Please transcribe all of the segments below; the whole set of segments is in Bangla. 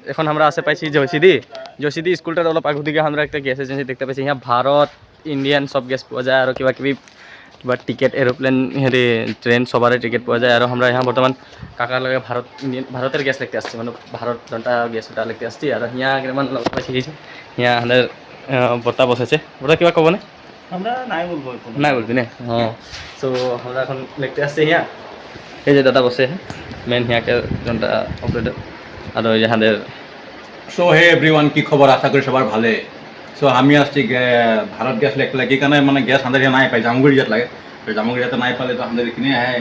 এখন আমরা আসে পাইছি জয়সিদি স্কুলটার অলপ আগু দিকে আমরা একটা গ্যাস এজেন্সি দেখতে পাইছি ইয়া ভারত ইন্ডিয়ান সব গ্যাস পাওয়া যায় আর কিবা টিকেট এরোপ্লেন হেৰি ট্রেন সবারে টিকেট পাওয়া যায় আর আমরা यहाँ বর্তমান কাকার লগে ভারতের গ্যাস লিখতে আসছি মানে ভারত জনতা গ্যাস ওটা লিখতে আসছি আর হিয়া কেমন লগ পাইছি হিয়া আমাদের বর্তা বসেছে বর্তা কিবা কব না আমরা নাই বলবো নাই বলবি না সো আমরা এখন লিখতে আসছি হিয়া এই যে দাদা বসে মেন হিয়াকে জনতা অপারেটর আর ওই যে আমাদের সো হে এভরিওয়ান কি খবর আশা করি সবার ভালো সো আমি আসছি ভারত গ্যাস লেখলে কি কারণে মানে গ্যাস আমাদের নাই পাই জামুগুড়ি যাত লাগে তো জামুগুড়ি যাতে নাই পালে তো আমাদের কিনে আহে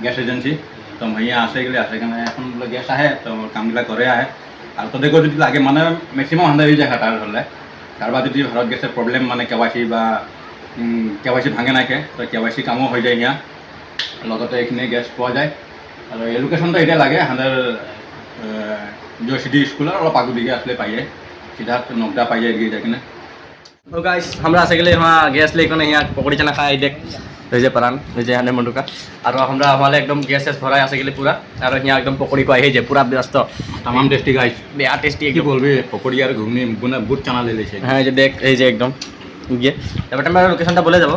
গ্যাস এজেন্সি তো ভাইয়া আসে গেলে আসে কেন এখন বলে গ্যাস আহে তো কামগুলা করে আহে আর তোদেরকেও যদি লাগে মানে ম্যাক্সিমাম আমাদের এই জায়গা তার হলে কারবার যদি ভারত গ্যাসের প্রবলেম মানে কেওয়াইসি বা কেওয়াইসি ভাঙে নাকে তো কেওয়াইসি কামও হয়ে যায় ইয়া লগতে এইখিনি গ্যাস পাওয়া যায় আর এই লোকেশনটা এটা লাগে আমাদের জয়সিটি স্কুলের অলপ আগু দিকে আসলে পাইয়ে सीधा नोकदा पाइए गिर जाके ना तो गाइस हमरा से गेले वहाँ गैस लेके ना यहाँ पकौड़ी चना खाए देख भेजे परान भेजे हने मंडुका और हमरा हमारे एकदम गैस भराय आसे गेले पूरा और यहाँ एकदम पकौड़ी को है जे पूरा व्यस्त तमाम टेस्टी गाइस बेया टेस्टी की बोलबे पकौड़ी और घुगनी बुना बहुत चना ले लेछे हाँ जे देख এই যে একদম গিয়ে এবার আমরা লোকেশনটা বলে যাব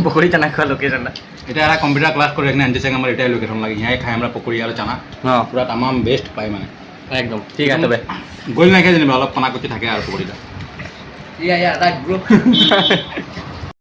পকৌড়ি চানা খাওয়া লোকেশনটা এটা এরা কম্পিউটার ক্লাস করে এখানে আনতেছে আমার এটাই লোকেশন লাগে यहाँ খাই আমরা পকৌড়ি আর চানা হ্যাঁ পুরা तमाम বেস্ট পাই মানে একদম ঠিক আছে তবে গোল না খেয়ে জানিবা অলপ পানা করতে থাকে আর পকৌড়িটা ইয়া রাইট ব্রো